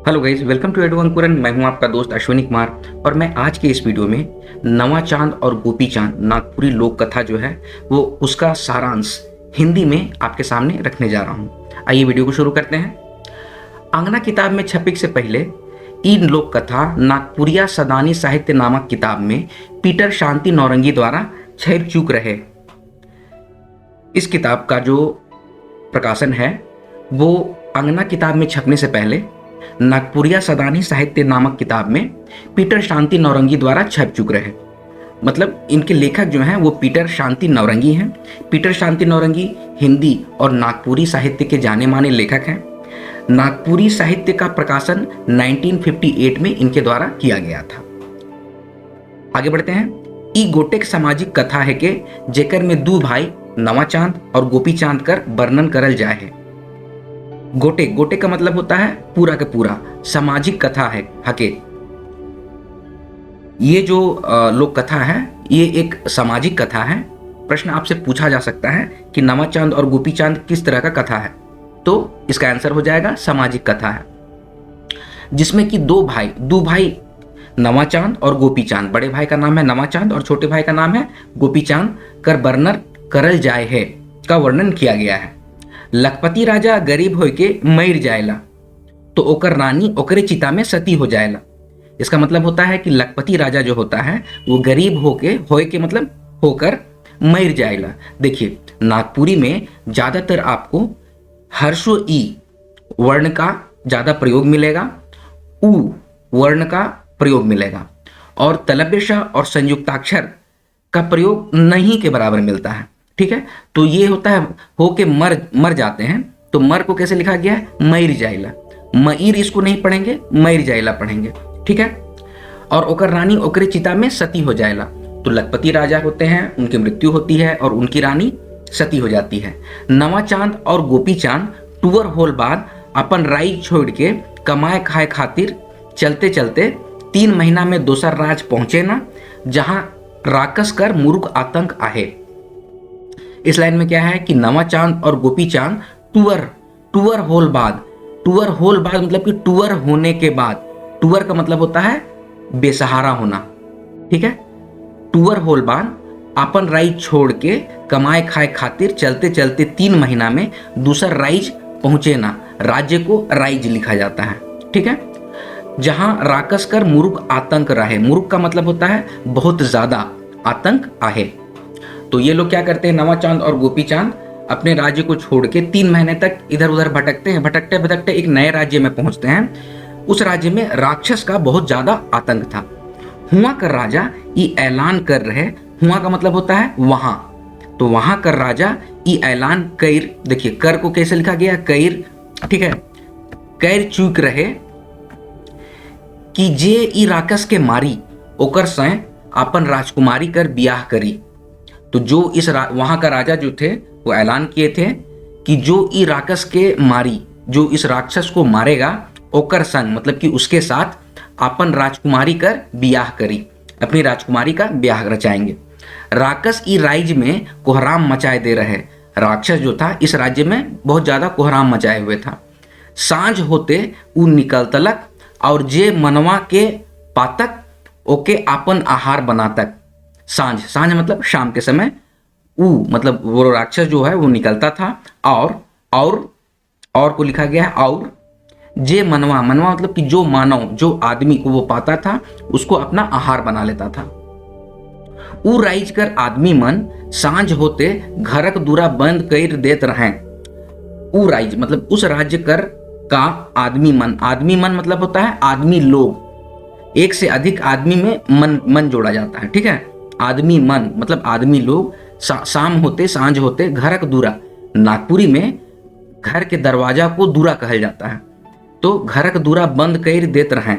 Hello guys, welcome to Edu Ankuran. मैं हूं आपका दोस्त अश्विनी कुमार और मैं आज के इस वीडियो में नवा चांद और गोपी चांद नागपुरी लोक कथा जो है वो उसका सारांश हिंदी में आपके सामने रखने जा रहा हूं। आइए वीडियो को शुरू करते हैं। आंगना किताब में छपने से पहले इन लोक कथा नागपुरिया सदानी साहित्य नामक किताब में पीटर शांति नौरंगी द्वारा छप चुक रहे। इस किताब का जो प्रकाशन है वो आंगना किताब में छपने से पहले नागपुरिया सदानी साहित्य नामक किताब में पीटर शांति नौरंगी द्वारा छप चुके रहे। मतलब इनके लेखक जो हैं वो पीटर शांति नौरंगी हैं। पीटर शांति नौरंगी हिंदी और नागपुरी साहित्य के जाने माने लेखक हैं। नागपुरी साहित्य का प्रकाशन 1958 में इनके द्वारा किया गया था। आगे बढ़ते हैं। ई गोटेक सामाजिक कथा है के जेकर में दो भाई नवा चांद और गोपी चांद कर वर्णन करल जाए है। गोटेक गोटेक का मतलब होता है पूरा का पूरा, सामाजिक कथा है हके। ये जो लोक कथा है ये एक सामाजिक कथा है। प्रश्न आपसे पूछा जा सकता है कि नवा चांद और गोपी चांद किस तरह का कथा है, तो इसका आंसर हो जाएगा सामाजिक कथा है, जिसमें कि दो भाई नवा चांद और गोपी चांद, बड़े भाई का नाम है नवा चांद और छोटे भाई का नाम है गोपी चांद कर वर्णन करल जाए है का वर्णन किया गया है। लखपति राजा गरीब होके मर जाएला तो ओकर रानी ओकरे चिता में सती हो जाएला। इसका मतलब होता है कि लखपति राजा जो होता है वो गरीब होए के मतलब होकर मर जाएला। देखिए नागपुरी में ज्यादातर आपको हर्षो ई वर्ण का ज्यादा प्रयोग मिलेगा, उ वर्ण का प्रयोग मिलेगा और तलव्य और संयुक्ताक्षर का प्रयोग नहीं के बराबर मिलता है। ठीक है, तो ये होता है हो के मर जाते हैं, तो मर को कैसे लिखा गया है, मर जाइला। मईर इसको नहीं पढ़ेंगे, मर जाइला पढ़ेंगे। ठीक है, और ओकर रानी ओकरे चिता में सती हो जाएला। तो लखपति राजा होते हैं, उनकी मृत्यु होती है और उनकी रानी सती हो जाती है। नवा चांद और गोपी चांद टूअर होल बाद अपन राई छोड़ के कमाए खाए खातिर चलते चलते 3 महीना में दोसर राज पहुंचे ना, जहां राकस कर मुरुक आतंक आहे। इस लाइन में क्या है कि नवा चांद और गोपी चांद टूअर होल बाद मतलब कि टूअर होने के बाद, टूअर का मतलब होता है बेसहारा होना। ठीक है, टूअर होल बाद अपन राइज छोड़ के कमाए खाए खातिर चलते चलते 3 महीना में दूसर राइज पहुंचे ना, राज्य को राइज लिखा जाता है। ठीक है, जहां राकस कर मुरुक आतंक रहे, मुरुक का मतलब होता है बहुत ज्यादा, आतंक आहे। तो ये लोग क्या करते हैं, नवा चांद और गोपी चांद अपने राज्य को छोड़ के 3 महीने तक इधर उधर भटकते हैं। भटकते भटकते एक नए राज्य में पहुंचते हैं। उस राज्य में राक्षस का बहुत ज्यादा आतंक था। हुआ कर राजा ये ऐलान कर रहे, हुआ का मतलब होता है वहां, तो वहां कर राजा ये ऐलान कैर, देखिए कर को कैसे लिखा गया, कैर। ठीक है, कैर चूक रहे कि जे ई राक्षस के मारी ओकर से अपन राजकुमारी कर ब्याह करी। तो जो इस वहां का राजा जो थे वो ऐलान किए थे कि जो ई राक्षस के मारी, जो इस राक्षस को मारेगा ओकर संग मतलब कि उसके साथ अपन राजकुमारी कर ब्याह करी, अपनी राजकुमारी का ब्याह रचाएंगे। राक्षस ई राज्य में कोहराम मचाए दे रहे, राक्षस जो था इस राज्य में बहुत ज्यादा कोहराम मचाए हुए था। सांझ होते उ निकलतलक और जे मनवा के पातक ओके अपन आहार बनातक। सांझ मतलब शाम के समय, उ मतलब वो राक्षस जो है वो निकलता था और को लिखा गया है और जे मनवा मतलब कि जो मानव, जो आदमी को वो पाता था उसको अपना आहार बना लेता था। उ राइज कर आदमी मन सांझ होते घरक दूरा बंद कर देत रहे। उ राइज मतलब उस राज्य कर का आदमी मन मतलब होता है आदमी लोग, एक से अधिक आदमी में मन जोड़ा जाता है। ठीक है, आदमी मन मतलब आदमी लोग शाम होते सांझ होते घरक दूरा, नागपुरी में घर के दरवाजा को दूरा कहल जाता है, तो घरक दूरा बंद कर देत रहे।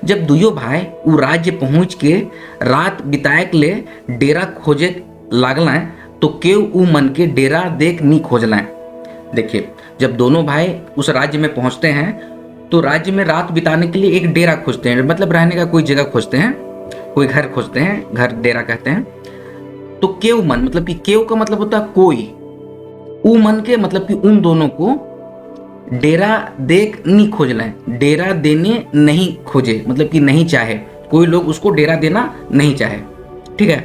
जब दुयो भाई उ राज्य पहुंच के रात बिताए ले डेरा खोजे लागल तो केव उ मन के डेरा देख नी खोजल। देखिए जब दोनों भाई उस राज्य में पहुंचते हैं तो राज्य में रात बिताने के लिए एक डेरा खोजते हैं, मतलब रहने का कोई जगह खोजते हैं, कोई घर खोजते हैं, घर डेरा कहते हैं। तो केव मन मतलब कि केव का मतलब होता है कोई, उ मन के मतलब कि उन दोनों को डेरा देख नहीं खोज लें, डेरा देने नहीं खोजे मतलब कि नहीं चाहे, कोई लोग उसको डेरा देना नहीं चाहे। ठीक है।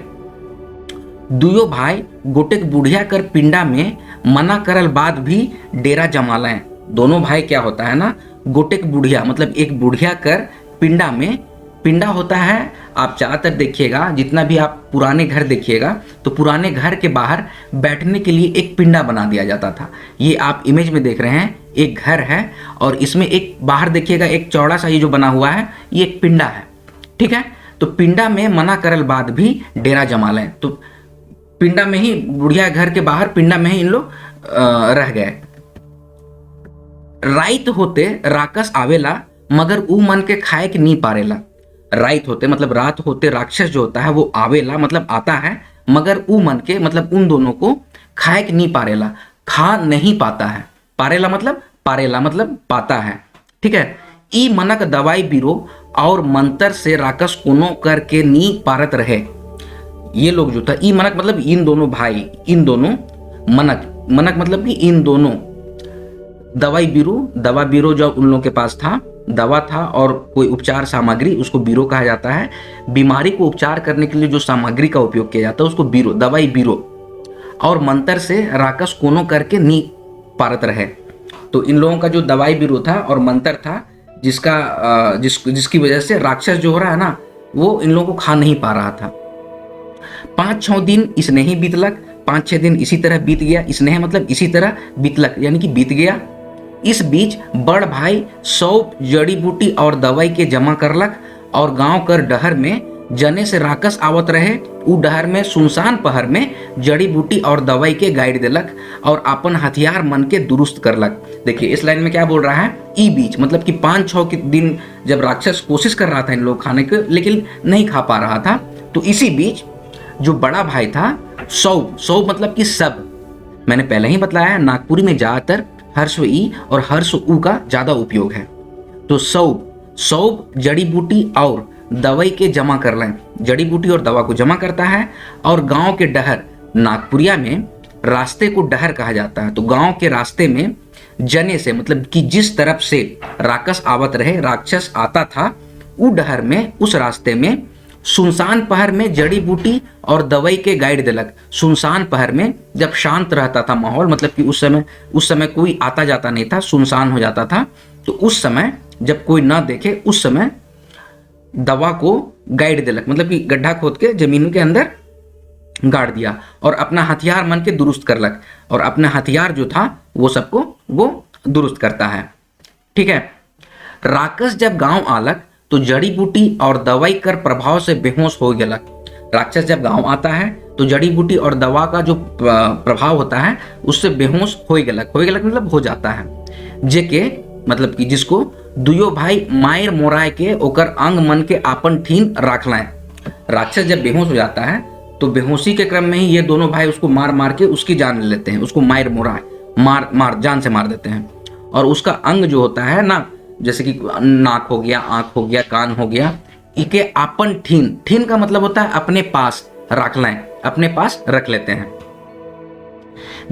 दुयो भाई गोटेक बुढ़िया कर पिंडा में मना करल बाद भी डेरा जमा लें। दोनों भाई क्या होता है ना, गोटेक बुढ़िया मतलब एक बुढ़िया कर पिंडा में, पिंडा होता है, आप ज़्यादातर देखिएगा जितना भी आप पुराने घर देखिएगा तो पुराने घर के बाहर बैठने के लिए एक पिंडा बना दिया जाता था। ये आप इमेज में देख रहे हैं, एक घर है और इसमें एक बाहर देखिएगा एक चौड़ा सा ये जो बना हुआ है ये एक पिंडा है। ठीक है। तो पिंडा में मना करल बाद भी डेरा जमा लें, तो पिंडा में ही, बुढ़िया घर के बाहर पिंडा में ही इन लोग रह गए। राइत होते राकस आवेला मगर ऊ मन के खाए के नहीं पारेला। राइत होते मतलब रात होते राक्षस जो होता है वो आवेला मतलब आता है, मगर ऊ मन के मतलब उन दोनों को खाए के नहीं पारेला, खा नहीं पाता है। पारेला मतलब पाता है। ठीक है। ई मनक दवाई बीरो और मंतर से राकस कोनो करके नी पारत रहे। ये लोग जो था, ई मनक मतलब इन दोनों भाई, इन दोनों, मनक मनक मतलब कि इन दोनों, दवाई दवा बीरो जो उन लोगों के पास था, दवा था और कोई उपचार सामग्री, उसको बीरो कहा जाता है। बीमारी को उपचार करने के लिए जो सामग्री का उपयोग किया जाता है उसको बीरो, दवाई बीरो। और मंत्र से राकस कोनो करके नी पारत रहे। तो इन लोगों का जो दवाई बीरो था और मंत्र था जिसकी वजह से राक्षस जो हो रहा है ना वो इन लोगों को खा नहीं पा रहा था। 5-6 दिन इसने ही बीतलक, 5-6 दिन इसी तरह बीत गया। स्नेह मतलब इसी तरह बीतलक यानी कि बीत गया। इस बीच बड़ भाई सौंफ जड़ी बूटी और दवाई के जमा करलक और गांव कर डहर में जने से राकस आवत रहे। उ डहर में सुनसान पहर में जड़ी बूटी और दवाई के गाइड देलक और अपन हथियार मन के दुरुस्त करलक। देखिए इस लाइन में क्या बोल रहा है, ई बीच मतलब कि 5-6 के दिन जब राक्षस कोशिश कर रहा था इन लोग खाने के लेकिन नहीं खा पा रहा था, तो इसी बीच जो बड़ा भाई था सौंफ मतलब कि सब, मैंने पहले ही बताया नागपुरी में ज्यादातर हर्ष ई और हर्ष उ का ज्यादा उपयोग है। तो सौंफ जड़ी बूटी और दवाई के जमा कर लें, जड़ी बूटी और दवा को जमा करता है। और गांव के डहर, नागपुरिया में रास्ते को डहर कहा जाता है। तो गांव के रास्ते में जने से मतलब कि जिस तरफ से राक्षस आवत रहे, राक्षस आता था, उ डहर में उस रास्ते में सुनसान पहर में जड़ी बूटी और दवाई के गाइड दिलक। सुनसान पहर में जब शांत रहता था माहौल, मतलब कि उस समय कोई आता जाता नहीं था, सुनसान हो जाता था, तो उस समय जब कोई ना देखे उस समय दवा को गाइड दिलक, मतलब कि गड्ढा खोद के जमीन के अंदर गाड़ दिया और अपना हथियार मन के दुरुस्त करलक। और अपना हथियार जो था वो सबको वो दुरुस्त करता है। ठीक है। राक्षस जब गांव आलक तो जड़ी बूटी और दवाई कर प्रभाव से बेहोश हो गलक। राक्षस जब गांव आता है तो जड़ी बूटी और दवा का जो प्रभाव होता है उससे बेहोश हो गलक मतलब हो जाता है। जेके मतलब कि जिसको दुयो भाई मायर मोराय के ओकर अंग मन के आपन ठीन राख लाएं। राक्षस जब बेहोश हो जाता है तो बेहोशी के क्रम में ही ये दोनों भाई उसको मार मार के उसकी जान ले लेते हैं, उसको मायर मोराय मार जान से मार देते हैं। और उसका अंग जो होता है ना, जैसे कि नाक हो गया, आंख हो गया, कान हो गया, इके आपन ठीन का मतलब होता है अपने पास रख लें, अपने पास रख लेते हैं।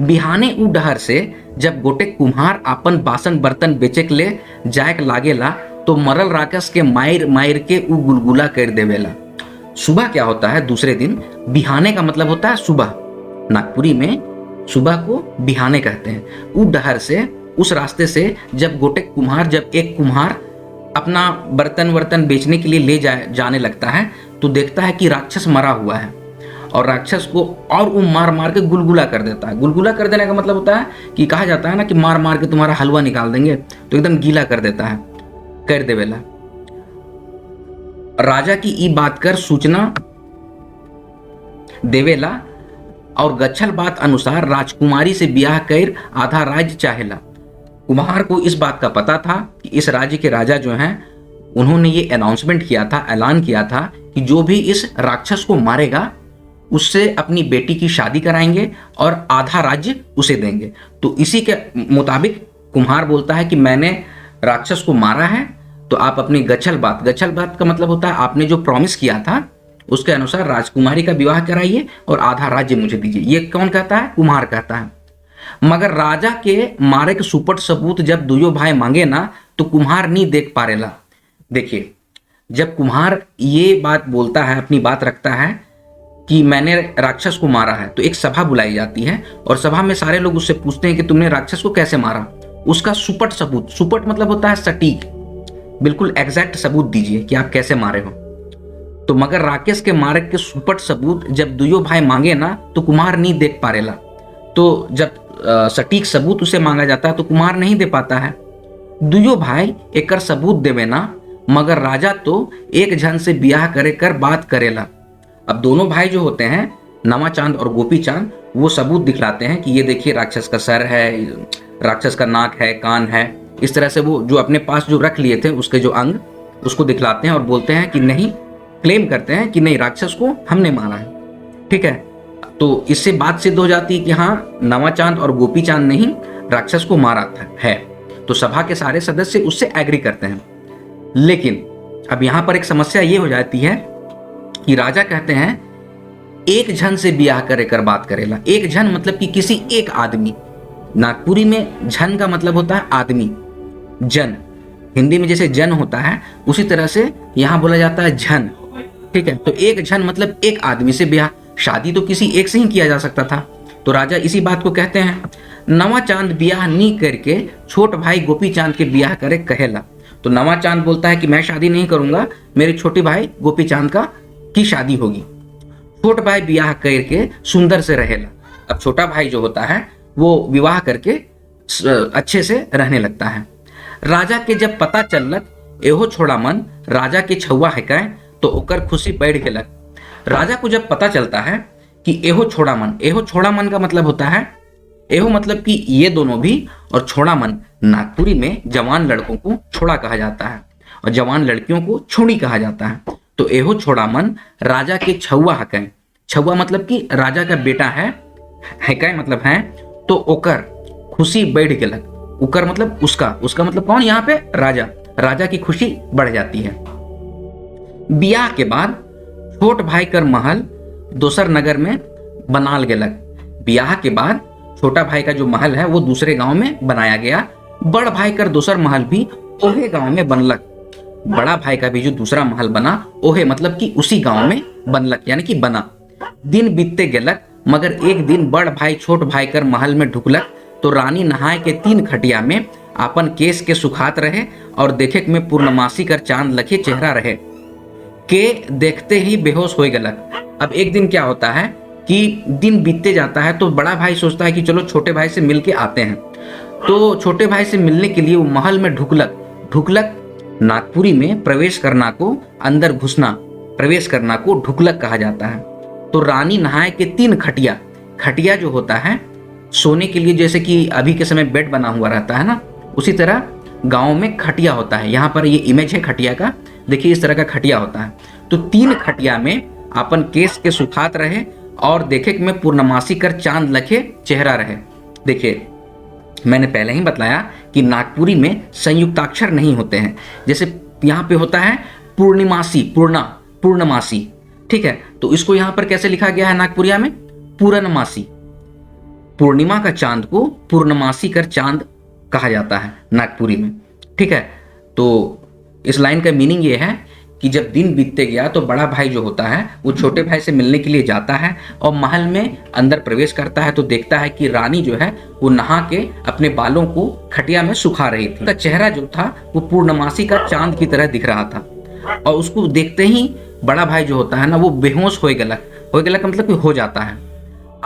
बिहाने उ डहर से जब गोटे कुम्हार आपन बासन बर्तन बेचे के ले जाए लागेला तो मरल राक्षस के मायर के उ गुलगुला कर देवेला। सुबह क्या होता है, दूसरे दिन बिहाने का मतलब होता है सुबह। नागपुरी में सुबह को बिहाने कहते हैं। उ डहर से, उस रास्ते से जब एक कुम्हार अपना बर्तन बेचने के लिए ले जाने लगता है तो देखता है कि राक्षस मरा हुआ है और राक्षस को और वो मार मार के गुलगुला कर देता है। गुलगुला कर देने का मतलब होता है कि कहा जाता है ना कि मार मार के तुम्हारा हलवा निकाल देंगे, तो एकदम गीला कर देता है, कर देवेला। राजा की ई बात कर सूचना देवेला और गच्छल बात अनुसार राजकुमारी से ब्याह कर आधा राज्य चाहेला। कुम्हार को इस बात का पता था कि इस राज्य के राजा जो हैं उन्होंने ये अनाउंसमेंट किया था, ऐलान किया था कि जो भी इस राक्षस को मारेगा उससे अपनी बेटी की शादी कराएंगे और आधा राज्य उसे देंगे। तो इसी के मुताबिक कुम्हार बोलता है कि मैंने राक्षस को मारा है तो आप अपनी गच्छल बात का मतलब होता है आपने जो प्रॉमिस किया था उसके अनुसार राजकुमारी का विवाह कराइए और आधा राज्य मुझे दीजिए। ये कौन कहता है? कुम्हार कहता है। मगर राजा के मारे के सुपट सबूत जब दुयो भाई मांगे ना तो कुम्हार नहीं देख पारेला। देखिए, जब कुम्हार ये बात बोलता है, अपनी बात रखता है कि मैंने राक्षस को मारा है, तो एक सभा बुलाई जाती है और सभा में सारे लोग उससे पूछते हैं कि तुमने राक्षस को कैसे मारा, उसका सुपट सबूत, सुपट मतलब होता है सटीक, बिल्कुल एग्जैक्ट सबूत दीजिए कि आप कैसे मारे हो। तो मगर राकेश के मारे के सुपट सबूत जब दुयो भाई मांगे ना तो कुम्हार नहीं देख पारेला। तो जब सटीक सबूत उसे मांगा जाता है तो कुम्हार नहीं दे पाता है। दुयो भाई एकर सबूत देवे ना, मगर राजा तो एक जन से ब्याह करे कर बात करेला। अब दोनों भाई जो होते हैं, नवा चांद और गोपी चांद, वो सबूत दिखलाते हैं कि ये देखिए राक्षस का सर है, राक्षस का नाक है, कान है, इस तरह से वो जो अपने पास जो रख लिए थे उसके जो अंग, उसको दिखलाते हैं और बोलते हैं कि नहीं, क्लेम करते हैं कि नहीं, राक्षस को हमने मारा है। ठीक है, तो इससे बात सिद्ध हो जाती है कि हाँ, नवा चांद और गोपी चांद ने ही राक्षस को मारा है। तो सभा के सारे सदस्य उससे एग्री करते हैं। लेकिन अब यहां पर एक समस्या ये हो जाती है कि राजा कहते हैं एक जन से ब्याह करे कर बात करेला। एक जन मतलब कि किसी एक आदमी। नागपुरी में जन का मतलब होता है आदमी, जन। हिंदी में जैसे जन होता है उसी तरह से यहां बोला जाता है जन। ठीक है, तो एक जन मतलब एक आदमी से ब्याह। शादी तो किसी एक से ही किया जा सकता था। तो राजा इसी बात को कहते हैं, नवा चांद ब्याह नहीं करके छोट भाई गोपी चांद के ब्याह करे कहेला। तो नवा चांद बोलता है कि मैं शादी नहीं करूंगा, मेरे छोटे भाई गोपी चांद की शादी होगी। छोट भाई ब्याह करके सुंदर से रहेला। अब छोटा भाई जो होता है वो विवाह करके अच्छे से रहने लगता है। राजा के जब पता चललक एहो छोड़ा मन राजा के छुआ है कै, तो ओकर खुशी बढ़ गेलक। राजा को जब पता चलता है कि एहो छोड़ा मन का मतलब होता है, एहो मतलब कि ये दोनों भी, और छोड़ा मन नागपुरी में जवान लड़कों को छोड़ा कहा जाता है और जवान लड़कियों को छोड़ी कहा जाता है। तो एहो छोड़ा मन राजा के छुआ हकै, छुआ मतलब कि राजा का बेटा है कै मतलब है, तो ओकर खुशी बढ़ गेलक। उकर मतलब उसका मतलब कौन, यहाँ पे राजा की खुशी बढ़ जाती है। ब्याह के बाद छोट भाई कर महल दोसर नगर में बनाल गेलक। ब्याह के बाद छोटा भाई का जो महल है वो दूसरे गांव में बनाया गया। बड़ भाई कर दोसर महल भी ओहे गांव में बनलक। बड़ा भाई का भी जो दूसरा महल बना, ओहे मतलब कि उसी गांव में बनलक, यानी कि बना। दिन बीतते गेलक, मगर एक दिन बड़ भाई छोट भाई कर महल में ढुकलक तो रानी नहाए के 3 खटिया में अपन केस के सुखात रहे और देखे में पूर्णमासी कर चांद लखे चेहरा रहे के देखते ही बेहोश हो गलक। अब एक दिन क्या होता है कि दिन बीतते जाता है तो बड़ा भाई सोचता है कि चलो छोटे भाई से मिल के आते हैं। तो छोटे भाई से मिलने के लिए वो महल में ढुकलक नागपुरी में प्रवेश करना को, अंदर घुसना, प्रवेश करना को ढुकलक कहा जाता है। तो रानी नहाए के 3 खटिया जो होता है सोने के लिए, जैसे कि अभी के समय बेड बना हुआ रहता है ना, उसी तरह गांव में खटिया होता है। यहाँ पर ये इमेज है खटिया का, देखिए इस तरह का खटिया होता है। तो 3 खटिया में अपन केस के सुखात रहे और देखे में पूर्णमासी कर चांद लखे चेहरा रहे। देखिए मैंने पहले ही बतलाया कि नागपुरी में संयुक्ताक्षर नहीं होते हैं। जैसे यहाँ पे होता है पूर्णिमासी, पूर्णमासी, ठीक है, तो इसको यहाँ पर कैसे लिखा गया है नागपुरिया में, पूर्णमासी। पूर्णिमा का चांद को पूर्णमासी कर चांद कहा जाता है नागपुरी में। ठीक है, तो इस लाइन का मीनिंग ये है कि जब दिन बीतते गया तो बड़ा भाई जो होता है वो छोटे भाई से मिलने के लिए जाता है और महल में अंदर प्रवेश करता है तो देखता है कि रानी जो है वो नहा के अपने बालों को खटिया में सुखा रही थी। उसका चेहरा जो था वो पूर्णमासी का चांद की तरह दिख रहा था और उसको देखते ही बड़ा भाई जो होता है ना वो बेहोश हो गलक मतलब कि हो जाता है।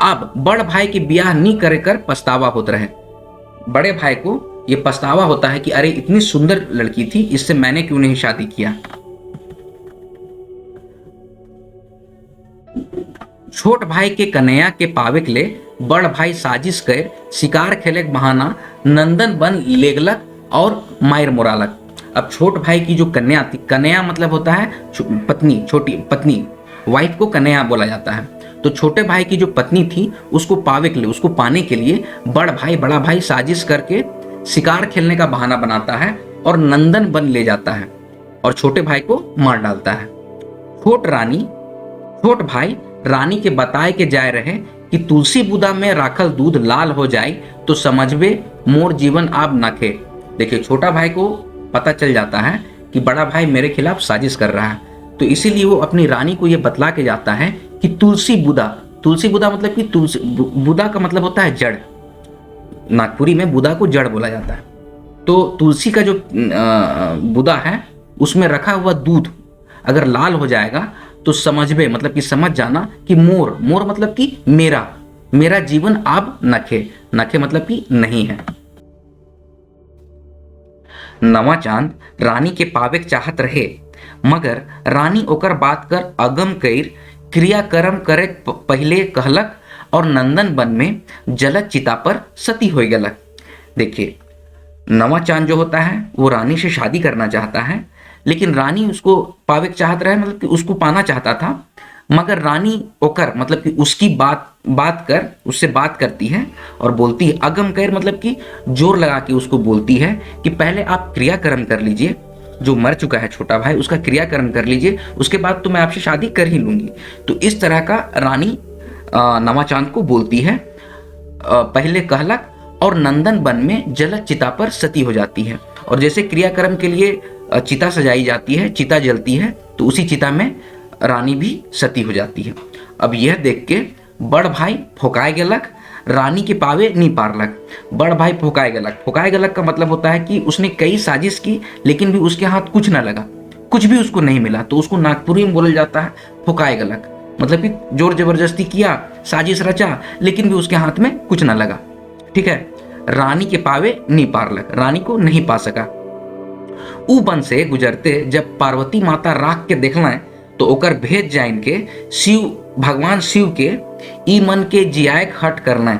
अब बड़ भाई की ब्याह नहीं करे कर पछतावा होता रहे। बड़े भाई को ये पछतावा होता है कि अरे इतनी सुंदर लड़की थी, इससे मैंने क्यों नहीं शादी किया। छोट भाई के कन्हैया के पावे के लिए बड़ भाई साजिश कर शिकार खेले के बहाना नंदन बन लेगलक और मायर मोरालक। अब छोट भाई की जो कन्या थी, कन्या मतलब होता है पत्नी, छोटी पत्नी, वाइफ को कन्या बोला जाता है। तो छोटे भाई की जो पत्नी थी उसको पाने के लिए बड़ा भाई साजिश करके शिकार खेलने का बहाना बनाता है और नंदन बन ले जाता है और छोटे भाई को मार डालता है। छोट भाई रानी के बताए के जाए रहे कि तुलसी बुदा में राखल दूध लाल हो जाए तो समझबे मोर जीवन आप नखे। देखिए, छोटा भाई को पता चल जाता है कि बड़ा भाई मेरे खिलाफ साजिश कर रहा है, तो इसीलिए वो अपनी रानी को ये बतला के जाता है कि तुलसी बुदा मतलब कि तुलसी बुदा का मतलब होता है जड़। नागपुरी में बुदा को जड़ बोला जाता है। तो तुलसी का जो बुदा है उसमें रखा हुआ दूध अगर लाल हो जाएगा तो समझबे मतलब कि समझ जाना कि मोर मतलब कि मेरा जीवन अब नखे मतलब कि नहीं है। नवा चांद रानी के पावेक चाहत रहे, मगर रानी ओकर बात कर अगम कईर क्रियाक्रम करे पहले कहलक और नंदन वन में जलत चिता पर सती हो गलक। देखिए, नवा चांद जो होता है वो रानी से शादी करना चाहता है, लेकिन रानी उसको पावेक चाहत रहे मतलब कि उसको पाना चाहता था, मगर रानी ओकर मतलब कि उसकी उससे बात करती है और बोलती है अगम कर मतलब कि जोर लगा के उसको बोलती है कि पहले आप क्रियाक्रम कर लीजिए, जो मर चुका है छोटा भाई उसका क्रियाक्रम कर लीजिए, उसके बाद तो मैं आपसे शादी कर ही लूंगी। तो इस तरह का रानी नवा चांद को बोलती है। पहले कहलक और नंदन वन में जलत चिता पर सती हो जाती है। और जैसे क्रियाक्रम के लिए चिता सजाई जाती है, चिता जलती है, तो उसी चिता में रानी भी सती हो जाती है। अब यह देख के बड़ भाई फोकाए गलक, रानी के पावे नहीं पारलक। बड़ भाई फोकाए गलक का मतलब होता है कि उसने कई साजिश की लेकिन भी उसके हाथ कुछ ना लगा, कुछ भी उसको नहीं मिला, तो उसको नागपुरी में बोला जाता है फोकाए गलक, मतलब कि जोर जबरदस्ती किया, साजिश रचा, लेकिन भी उसके हाथ में कुछ ना लगा। ठीक है, रानी के पावे नहीं पारलक, रानी को नहीं पा सका। ऊ वन से गुजरते जब पार्वती माता राख के देखलें तो ओकर भेज जाइन के भगवान शिव के ई मन के जियाक हट करना।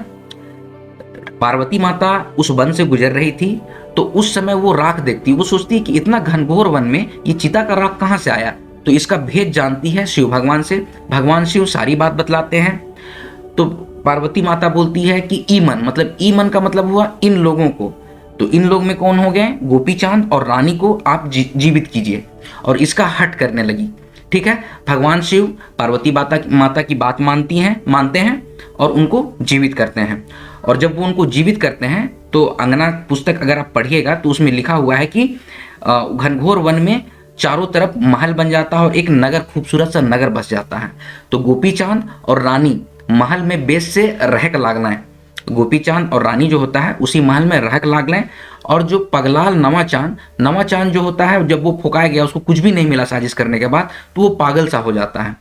पार्वती माता उस वन से गुजर रही थी, तो उस समय वो राख देखती, वो सोचती कि इतना घनघोर वन में ये चिता का राख कहाँ से आया, तो इसका भेद जानती है शिव भगवान से। भगवान शिव सारी बात बतलाते हैं। तो पार्वती माता बोलती है कि ई मन का मतलब हुआ इन लोगों को, तो इन लोग में कौन हो गए, गोपी चांद और रानी को आप जीवित कीजिए, और इसका हट करने लगी। ठीक है, भगवान शिव पार्वती माता की बात मानते हैं और उनको जीवित करते हैं। और जब वो उनको जीवित करते हैं तो अंगना पुस्तक अगर आप पढ़िएगा तो उसमें लिखा हुआ है कि घनघोर वन में चारों तरफ महल बन जाता है और एक नगर, खूबसूरत सा नगर बस जाता है। तो गोपी चांद और रानी महल में बेस से रहक लागना है। गोपी चांद और रानी जो होता है उसी महल में रहक लाग लें। और जो पगलाल नवा चांद जो होता है, जब वो फुकाया गया उसको कुछ भी नहीं मिला साजिश करने के बाद, तो वो पागल सा हो जाता है।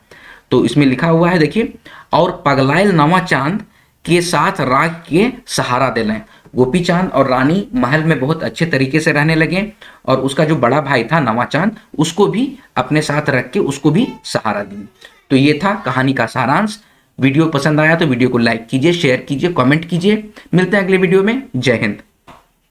तो इसमें लिखा हुआ है, देखिए, और पगलायल नवा चांद के साथ राख के सहारा दे लें। गोपी चांद और रानी महल में बहुत अच्छे तरीके से रहने लगे और उसका जो बड़ा भाई था नवा चांद, उसको भी अपने साथ रख के उसको भी सहारा दिए। तो ये था कहानी का सारांश। वीडियो पसंद आया तो वीडियो को लाइक कीजिए, शेयर कीजिए, कमेंट कीजिए। मिलते हैं अगले वीडियो में। जय हिंद।